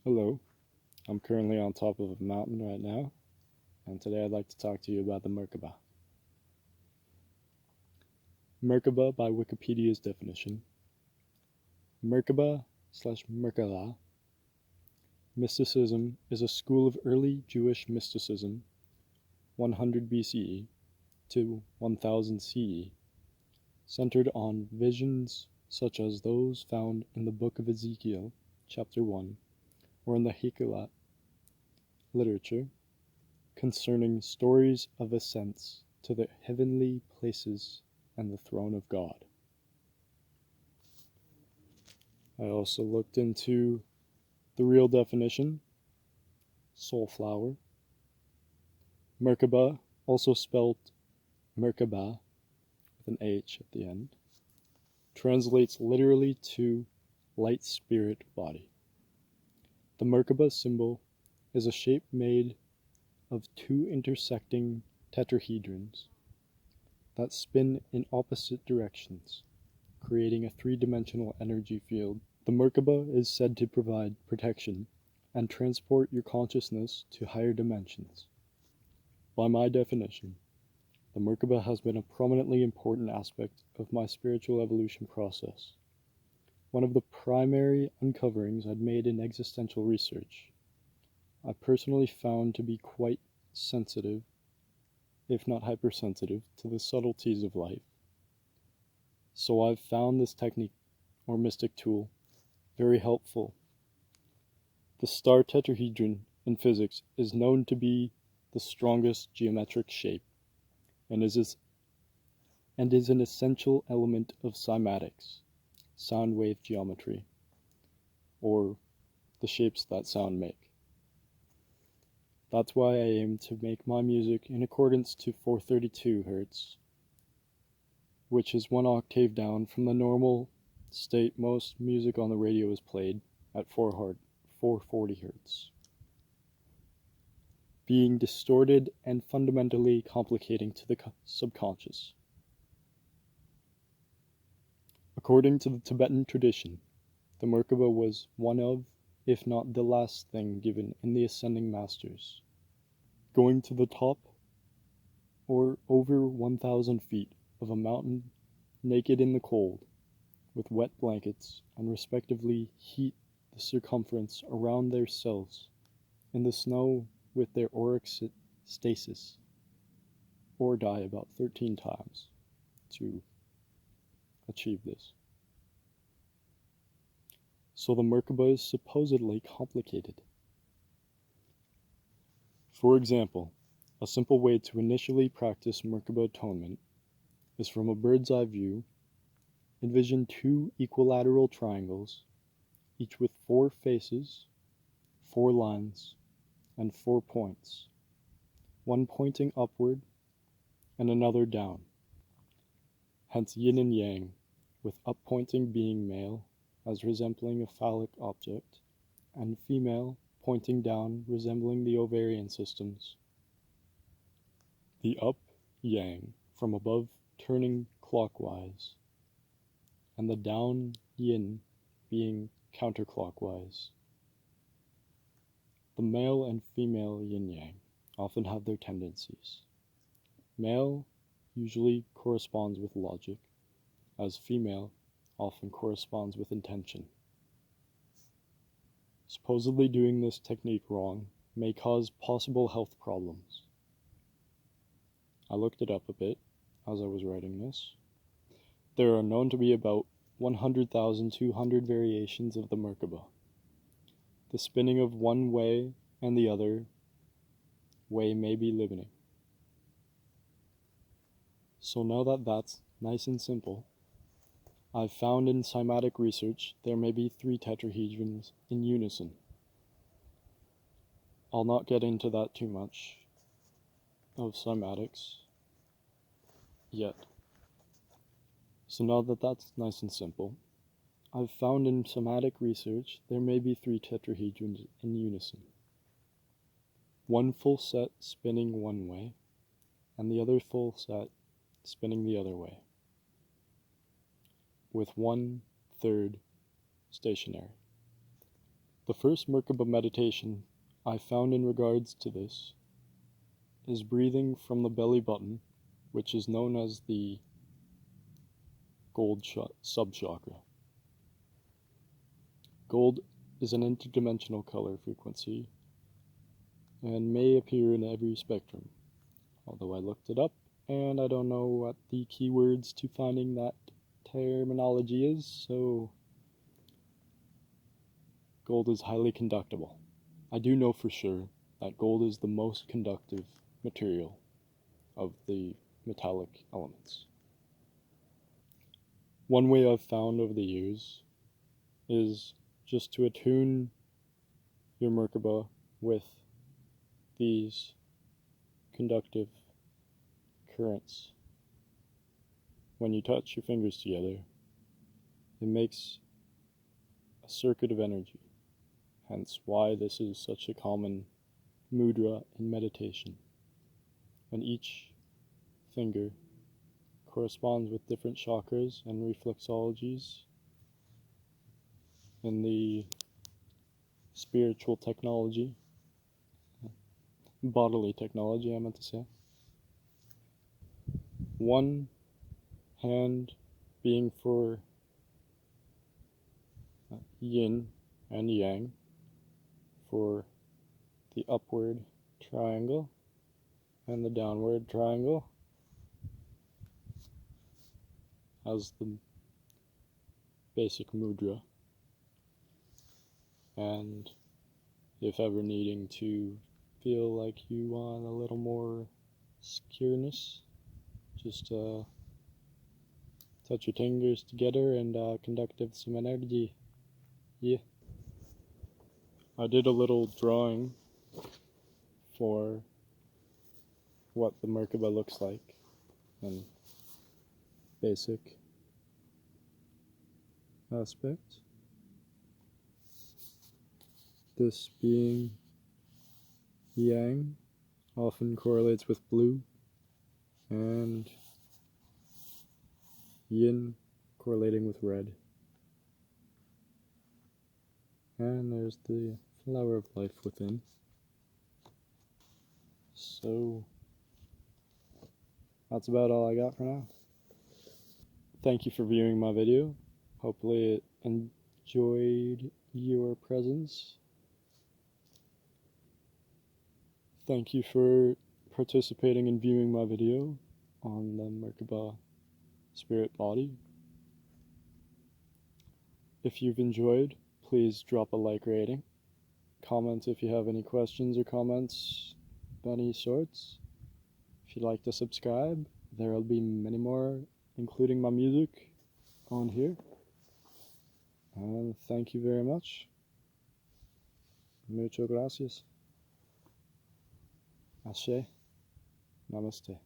Hello, I'm currently on top of a mountain right now, and today I'd like to talk to you about the Merkabah. Merkabah, by Wikipedia's definition. Merkabah/Merkavah. Mysticism is a school of early Jewish mysticism, 100 BCE to 1000 CE, centered on visions such as those found in the Book of Ezekiel, chapter 1, or in the heikhalot literature, concerning stories of ascents to the heavenly places and the throne of God. I also looked into the real definition, soulflower. Merkabah, also spelled Merkabah with an H at the end, translates literally to light spirit body. The Merkabah symbol is a shape made of two intersecting tetrahedrons that spin in opposite directions, creating a three-dimensional energy field. The Merkabah is said to provide protection and transport your consciousness to higher dimensions. By my definition, the Merkabah has been a prominently important aspect of my spiritual evolution process. One of the primary uncoverings I'd made in existential research. I personally found to be quite sensitive, if not hypersensitive, to the subtleties of life. So I've found this technique, or mystic tool, very helpful. The star tetrahedron in physics is known to be the strongest geometric shape and is an essential element of cymatics, sound wave geometry, or the shapes that sound make. That's why I aim to make my music in accordance to 432 Hz, which is one octave down from the normal state most music on the radio is played at 440 Hz, being distorted and fundamentally complicating to the subconscious. According to the Tibetan tradition, the Merkaba was one of, if not the last thing given in the ascending masters. Going to the top or over 1,000 feet of a mountain, naked in the cold, with wet blankets, and respectively heat the circumference around their cells in the snow with their auric stasis, or die about 13 times to achieve this. So the Merkaba is supposedly complicated. For example, a simple way to initially practice Merkaba atonement is from a bird's eye view. Envision two equilateral triangles, each with 4 faces, 4 lines, and 4 points, one pointing upward and another down. Hence yin and yang, with up pointing being male, as resembling a phallic object, and female pointing down, resembling the ovarian systems. The up yang from above turning clockwise, and the down yin being counterclockwise. The male and female yin-yang often have their tendencies. Male usually corresponds with logic, as female often corresponds with intention. Supposedly doing this technique wrong may cause possible health problems. I looked it up a bit as I was writing this. There are known to be about 100,200 variations of the Merkaba. The spinning of one way and the other way may be limiting. So now that that's nice and simple, I've found in cymatic research there may be 3 tetrahedrons in unison. I'll not get into that too much of cymatics yet. So now that that's nice and simple, I've found in somatic research there may be 3 tetrahedrons in unison. One full set spinning one way, and the other full set spinning the other way, with 1/3 stationary. The first Merkaba meditation I found in regards to this is breathing from the belly button, which is known as the gold subchakra. Gold is an interdimensional color frequency and may appear in every spectrum, although I looked it up and I don't know what the keywords to finding that terminology is, so gold is highly conductible. I do know for sure that gold is the most conductive material of the metallic elements. One way I've found over the years is just to attune your Merkaba with these conductive currents. When you touch your fingers together, it makes a circuit of energy, hence why this is such a common mudra in meditation. And each finger corresponds with different chakras and reflexologies in the spiritual technology, bodily technology I meant to say. One hand being for yin and yang, for the upward triangle and the downward triangle as the basic mudra. And if ever needing to feel like you want a little more secureness, just touch your fingers together and conductive some energy. Yeah. I did a little drawing for what the Merkaba looks like in basic aspect. This being yang often correlates with blue, and yin correlating with red. And there's the flower of life within. So that's about all I got for now. Thank you for viewing my video. Hopefully it enjoyed your presence. Thank you for participating in viewing my video on the Merkaba spirit body. If you've enjoyed, please drop a like rating. Comment if you have any questions or comments of any sorts. If you'd like to subscribe, there will be many more, including my music, on here. And thank you very much. Muchas gracias. Ashe. Namaste.